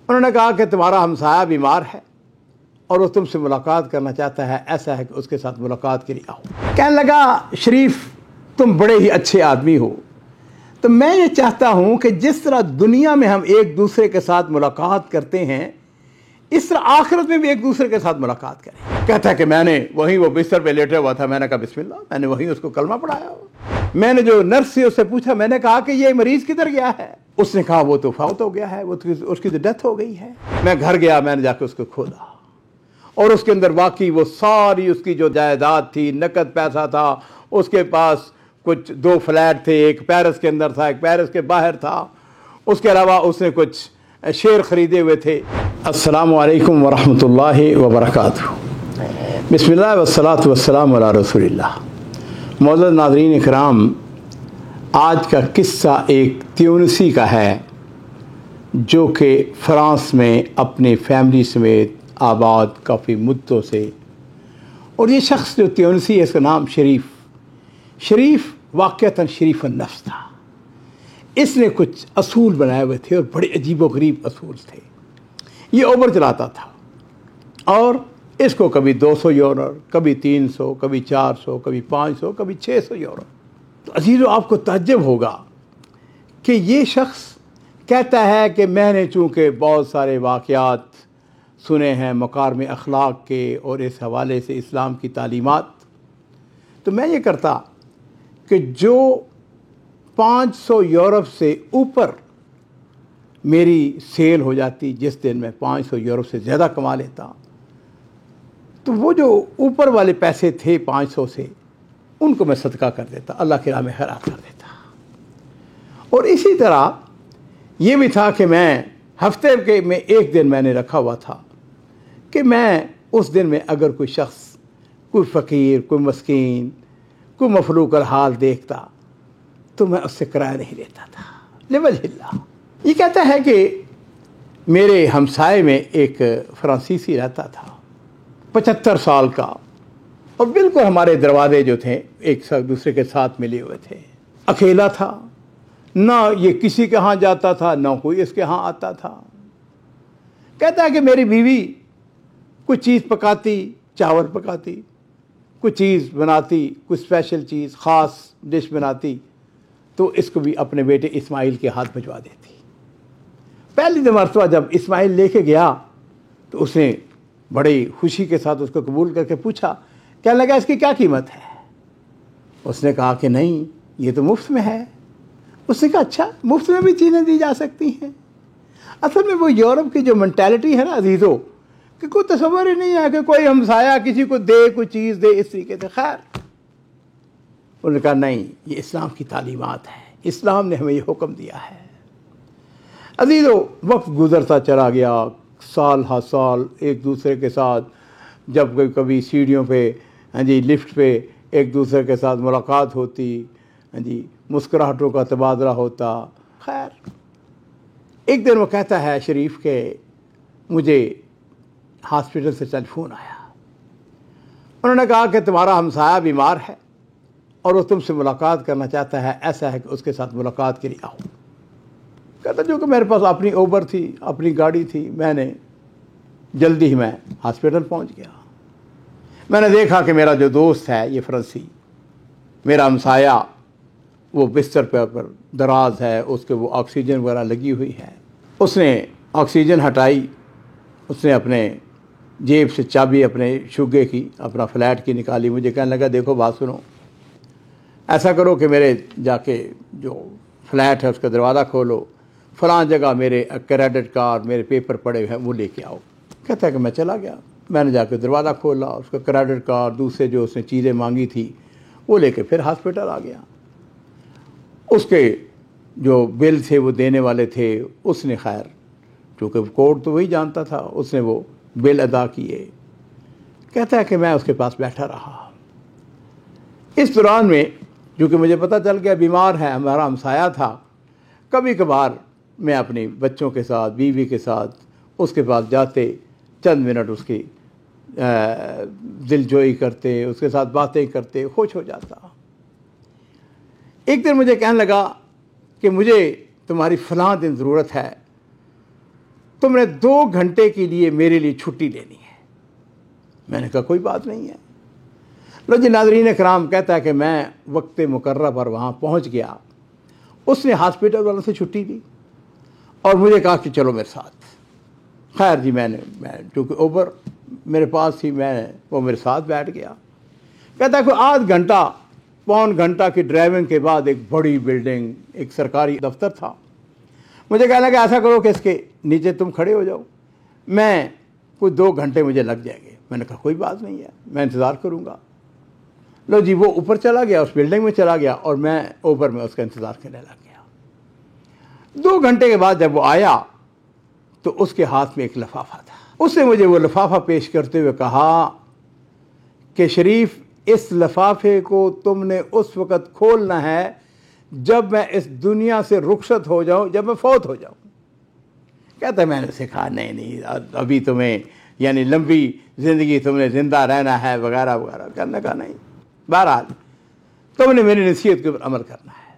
انہوں نے کہا کہ تمہارا ہمسایہ بیمار ہے اور وہ تم سے ملاقات کرنا چاہتا ہے، ایسا ہے کہ اس کے ساتھ ملاقات کے لیے آؤ۔ کہنے لگا شریف تم بڑے ہی اچھے آدمی ہو، تو میں یہ چاہتا ہوں کہ جس طرح دنیا میں ہم ایک دوسرے کے ساتھ ملاقات کرتے ہیں اس طرح آخرت میں بھی ایک دوسرے کے ساتھ ملاقات کریں۔ کہتا ہے کہ میں نے وہیں وہ بستر پہ لیٹے ہوا تھا، میں نے کہا بسم اللہ، میں نے وہیں اس کو کلمہ پڑھایا۔ میں نے جو نرس سے اس سے پوچھا، میں نے کہا کہ یہ مریض کدھر گیا ہے؟ اس نے کہا وہ تو فوت ہو گیا ہے، اس کی تو ڈیتھ ہو گئی ہے۔ میں گھر گیا، میں نے جا کے اس کو کھولا اور اس کے اندر واقعی وہ ساری اس کی جو جائیداد تھی، نقد پیسہ تھا، اس کے پاس کچھ 2 فلیٹ تھے، ایک پیرس کے اندر تھا، ایک پیرس کے باہر تھا، اس کے علاوہ اس نے کچھ شیئر خریدے ہوئے تھے۔ السلام علیکم ورحمۃ اللہ وبرکاتہ۔ بسم اللہ والصلاۃ والسلام علی رسول اللہ۔ معزز ناظرین اکرام، آج کا قصہ ایک تیونسی کا ہے جو کہ فرانس میں اپنی فیملی سمیت آباد کافی مدتوں سے، اور یہ شخص جو تیونسی ہے اس کا نام شریف واقعتاً شریف النفس تھا۔ اس نے کچھ اصول بنائے ہوئے تھے اور بڑے عجیب و غریب اصول تھے۔ یہ اوبر چلاتا تھا اور اس کو کبھی 200 یورو، کبھی 300، کبھی 400، کبھی 500، کبھی 600 یورو۔ تو عزیزو آپ کو تعجب ہوگا کہ یہ شخص کہتا ہے کہ میں نے چونکہ بہت سارے واقعات سنے ہیں مکارم اخلاق کے اور اس حوالے سے اسلام کی تعلیمات، تو میں یہ کرتا کہ جو 500 یورو سے اوپر میری سیل ہو جاتی، جس دن میں 500 یورو سے زیادہ کما لیتا، تو وہ جو اوپر والے پیسے تھے 500 سے، ان کو میں صدقہ کر دیتا، اللہ کی راہ میں خیرات کر دیتا۔ اور اسی طرح یہ بھی تھا کہ میں ہفتے کے میں ایک دن میں نے رکھا ہوا تھا کہ میں اس دن میں اگر کوئی شخص، کوئی فقیر، کوئی مسکین، کوئی مفلوق الحال دیکھتا تو میں اس سے کرایہ نہیں لیتا تھا لوجہ اللہ۔ یہ کہتا ہے کہ میرے ہمسائے میں ایک فرانسیسی رہتا تھا، 75 سال کا، اور بالکل ہمارے دروازے جو تھے ایک دوسرے کے ساتھ ملے ہوئے تھے۔ اکیلا تھا، نہ یہ کسی کے ہاں جاتا تھا نہ کوئی اس کے ہاں آتا تھا۔ کہتا ہے کہ میری بیوی کوئی چیز پکاتی، چاول پکاتی، کوئی چیز بناتی، کوئی اسپیشل چیز، خاص ڈش بناتی، تو اس کو بھی اپنے بیٹے اسماعیل کے ہاتھ بھجوا دیتی۔ پہلی مرتبہ جب اسماعیل لے کے گیا تو اس نے بڑی خوشی کے ساتھ اس کو قبول کر کے پوچھا، کہنے لگا اس کی کیا قیمت ہے؟ اس نے کہا کہ نہیں، یہ تو مفت میں ہے۔ اس نے کہا اچھا، مفت میں بھی چیزیں دی جا سکتی ہیں؟ اصل میں وہ یورپ کی جو مینٹیلٹی ہے نا عزیزو، کہ کوئی تصور ہی نہیں ہے کہ کوئی ہمسایہ کسی کو دے، کوئی چیز دے اس طریقے سے۔ خیر، انہوں نے کہا نہیں، یہ اسلام کی تعلیمات ہے، اسلام نے ہمیں یہ حکم دیا ہے۔ عزیزو، وقت گزرتا چلا گیا، سال ہا سال ایک دوسرے کے ساتھ، جب کبھی سیڑھیوں پہ، لفٹ پہ ایک دوسرے کے ساتھ ملاقات ہوتی، مسکراہٹوں کا تبادلہ ہوتا۔ خیر، ایک دن وہ کہتا ہے شریف کہ مجھے ہاسپٹل سے ٹیلی فون آیا، انہوں نے کہا کہ تمہارا ہمسایہ بیمار ہے اور وہ تم سے ملاقات کرنا چاہتا ہے، ایسا ہے کہ اس کے ساتھ ملاقات کے لیے آؤ۔ کہتا جو کہ میرے پاس اپنی اوبر تھی، اپنی گاڑی تھی، میں نے جلدی ہی میں ہاسپٹل پہنچ گیا۔ میں نے دیکھا کہ میرا جو دوست ہے یہ فرانسی، میرا ہمسایہ، وہ بستر پہ پر دراز ہے، اس کے وہ آکسیجن وغیرہ لگی ہوئی ہے۔ اس نے آکسیجن ہٹائی، اس نے اپنے جیب سے چابی اپنے شگے کی، اپنا فلیٹ کی نکالی، مجھے کہنے لگا دیکھو بات سنو، ایسا کرو کہ میرے جا کے جو فلیٹ ہے اس کا دروازہ کھولو، فلاں جگہ میرے کریڈٹ کارڈ، میرے پیپر پڑے ہوئے ہیں، وہ لے کے آؤ۔ کہتا ہے کہ میں چلا گیا، میں نے جا کے دروازہ کھولا، اس کا کریڈٹ کارڈ، دوسرے جو اس نے چیزیں مانگی تھی وہ لے کے پھر ہاسپٹل آ گیا۔ اس کے جو بل تھے وہ دینے والے تھے، اس نے خیر چونکہ کوڈ تو وہی جانتا تھا، اس نے وہ بل ادا کیے۔ کہتا ہے کہ میں اس کے پاس بیٹھا رہا۔ اس دوران میں چونکہ مجھے پتہ چل گیا بیمار ہے، ہمارا ہمسایہ تھا، کبھی کبھار میں اپنی بچوں کے ساتھ، بیوی کے ساتھ اس کے پاس جاتے، چند منٹ اس کی دل جوئی کرتے، اس کے ساتھ باتیں کرتے، خوش ہو جاتا۔ ایک دن مجھے کہنے لگا کہ مجھے تمہاری فلاں دن ضرورت ہے، تم نے 2 گھنٹے کے لیے میرے لیے چھٹی لینی ہے۔ میں نے کہا کوئی بات نہیں ہے۔ لو جی ناظرین کرام، کہتا ہے کہ میں وقت مقررہ پر وہاں پہنچ گیا۔ اس نے ہاسپٹل والوں سے چھٹی دی اور مجھے کہا کہ چلو میرے ساتھ۔ خیر جی میں چونکہ اوبر میرے پاس تھی، وہ میرے ساتھ بیٹھ گیا۔ کہتا ہے کوئی آدھ گھنٹہ پون گھنٹہ کی ڈرائیونگ کے بعد ایک بڑی بلڈنگ، ایک سرکاری دفتر تھا۔ مجھے کہنے لگا ایسا کرو کہ اس کے نیچے تم کھڑے ہو جاؤ، میں کوئی 2 گھنٹے مجھے لگ جائیں گے۔ میں نے کہا کوئی بات نہیں ہے، میں انتظار کروں گا۔ لو جی وہ اوپر چلا گیا، اس بلڈنگ میں چلا گیا اور میں اوپر میں اس کا انتظار کرنے لگ گیا۔ 2 گھنٹے کے بعد جب وہ آیا تو اس کے ہاتھ میں ایک لفافہ تھا۔ اس نے مجھے وہ لفافہ پیش کرتے ہوئے کہا کہ شریف، اس لفافے کو تم نے اس وقت کھولنا ہے جب میں اس دنیا سے رخصت ہو جاؤں، جب میں فوت ہو جاؤں۔ کہتا ہے میں نے اسے کہا نہیں ابھی تمہیں یعنی لمبی زندگی تم نے زندہ رہنا ہے وغیرہ وغیرہ۔ کرنے کا نہیں، بہرحال تم نے میری نصیحت کے اوپر عمل کرنا ہے۔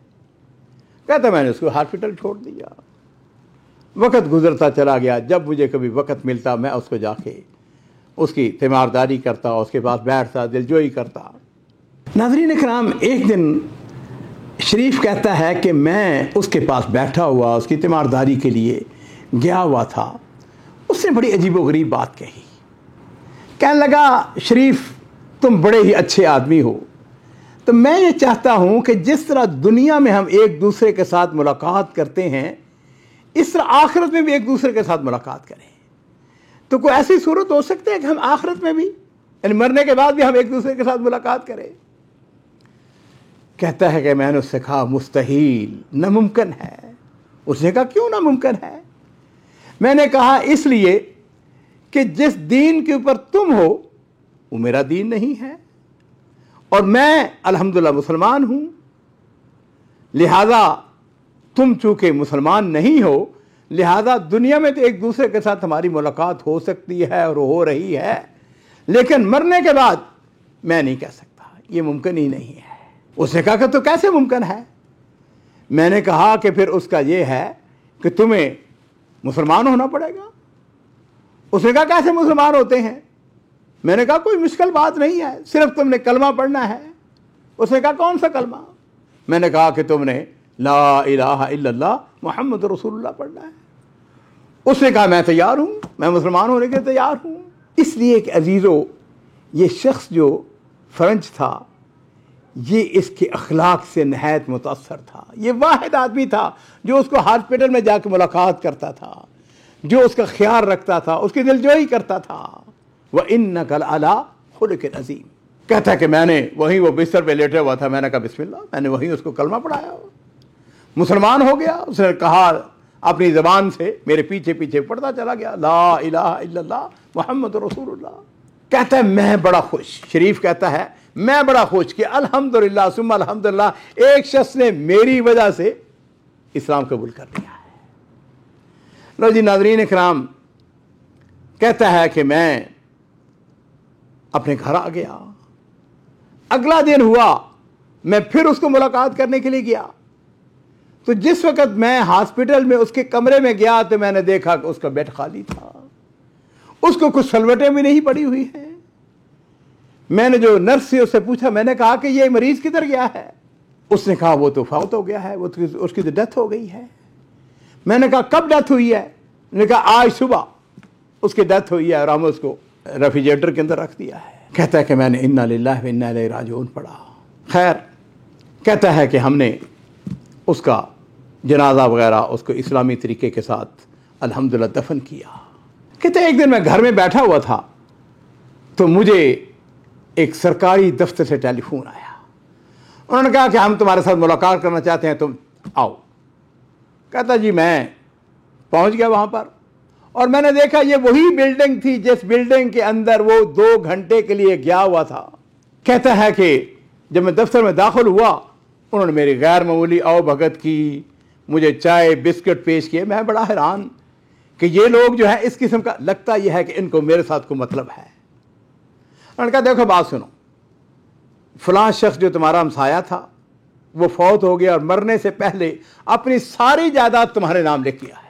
کہتا ہے میں نے اس کو ہاسپٹل چھوڑ دیا۔ وقت گزرتا چلا گیا، جب مجھے کبھی وقت ملتا میں اس کو جا کے اس کی تیمارداری کرتا، اس کے پاس بیٹھتا، دلجوئی کرتا۔ ناظرین کرام، ایک دن شریف کہتا ہے کہ میں اس کے پاس بیٹھا ہوا اس کی تیمارداری کے لیے گیا ہوا تھا۔ اس نے بڑی عجیب و غریب بات کہی۔ کہنے لگا شریف تم بڑے ہی اچھے آدمی ہو، تو میں یہ چاہتا ہوں کہ جس طرح دنیا میں ہم ایک دوسرے کے ساتھ ملاقات کرتے ہیں، اس طرح آخرت میں بھی ایک دوسرے کے ساتھ ملاقات کریں۔ تو کوئی ایسی صورت ہو سکتی ہے کہ ہم آخرت میں بھی یعنی مرنے کے بعد بھی ہم ایک دوسرے کے ساتھ ملاقات کریں؟ کہتا ہے کہ میں نے اس سے کہا مستحیل، ناممکن ہے۔ اس نے کہا کیوں ناممکن ہے؟ میں نے کہا اس لیے کہ جس دین کے اوپر تم ہو وہ میرا دین نہیں ہے، اور میں الحمدللہ مسلمان ہوں، لہذا تم چونکہ مسلمان نہیں ہو، لہذا دنیا میں تو ایک دوسرے کے ساتھ ہماری ملاقات ہو سکتی ہے اور ہو رہی ہے، لیکن مرنے کے بعد میں نہیں کہہ سکتا، یہ ممکن ہی نہیں ہے۔ اس نے کہا کہ تو کیسے ممکن ہے؟ میں نے کہا کہ پھر اس کا یہ ہے کہ تمہیں مسلمان ہونا پڑے گا۔ اس نے کہا کیسے مسلمان ہوتے ہیں؟ میں نے کہا کوئی مشکل بات نہیں ہے، صرف تم نے کلمہ پڑھنا ہے۔ اس نے کہا کون سا کلمہ؟ میں نے کہا کہ تم نے لا الہ الا اللہ محمد رسول اللہ پڑھنا ہے۔ اس نے کہا میں تیار ہوں، میں مسلمان ہونے کے تیار ہوں۔ اس لیے کہ عزیزو، یہ شخص جو فرنچ تھا یہ اس کے اخلاق سے نہایت متاثر تھا۔ یہ واحد آدمی تھا جو اس کو ہاسپٹل میں جا کے ملاقات کرتا تھا، جو اس کا خیال رکھتا تھا، اس کی دلجوئی کرتا تھا۔ وَإِنَّكَ لَعَلَىٰ خُلُقٍ عَظِيمٍ۔ کہتا ہے کہ میں نے وہیں وہ بستر پہ لیٹے ہوا تھا، میں نے کہا بسم اللہ، میں نے وہیں اس کو کلمہ پڑھایا، مسلمان ہو گیا۔ اس نے کہا اپنی زبان سے میرے پیچھے پیچھے پڑھتا چلا گیا، لا الہ الا اللہ محمد رسول اللہ۔ کہتا ہے میں بڑا خوش، شریف کہتا ہے میں بڑا خوش کہ الحمدللہ ثم الحمدللہ ایک شخص نے میری وجہ سے اسلام قبول کر لیا ہے۔ لو جی ناظرین اکرام، کہتا ہے کہ میں اپنے گھر آ گیا۔ اگلا دن ہوا، میں پھر اس کو ملاقات کرنے کے لیے گیا، تو جس وقت میں ہاسپٹل میں اس کے کمرے میں گیا تو میں نے دیکھا کہ اس کا بیڈ خالی تھا، اس کو کچھ سلوٹیں بھی نہیں پڑی ہوئی ہیں۔ میں نے جو نرس سے اس سے پوچھا، میں نے کہا کہ یہ مریض کدھر گیا ہے؟ اس نے کہا وہ تو فوت ہو گیا ہے، اس کی تو ڈیتھ ہو گئی ہے۔ میں نے کہا کب ڈیتھ ہوئی ہے؟ نے کہا آج صبح اس کی ڈیتھ ہوئی ہے اور ہم اس کو ریفریجریٹر کے اندر رکھ دیا ہے۔ کہتا ہے کہ میں نے انا للہ و انا الیہ راجعون پڑھا۔ خیر کہتا ہے کہ ہم نے اس کا جنازہ وغیرہ اس کو اسلامی طریقے کے ساتھ الحمدللہ دفن کیا۔ کہتے ہیں ایک دن میں گھر میں بیٹھا ہوا تھا تو مجھے ایک سرکاری دفتر سے ٹیلی فون آیا۔ انہوں نے کہا کہ ہم تمہارے ساتھ ملاقات کرنا چاہتے ہیں، تم آؤ۔ کہتا جی میں پہنچ گیا وہاں پر، اور میں نے دیکھا یہ وہی بلڈنگ تھی جس بلڈنگ کے اندر وہ 2 گھنٹے کے لیے گیا ہوا تھا۔ کہتا ہے کہ جب میں دفتر میں داخل ہوا، انہوں نے میری غیر معمولی آؤ بھگت کی، مجھے چائے بسکٹ پیش کیے۔ میں بڑا حیران کہ یہ لوگ جو ہے اس قسم کا، لگتا یہ ہے کہ ان کو میرے ساتھ کوئی مطلب ہے۔ انہوں نے کہا دیکھو بات سنو، فلاں شخص جو تمہارا ہمسایہ تھا وہ فوت ہو گیا اور مرنے سے پہلے اپنی ساری جائیداد تمہارے نام لکھ لیا ہے۔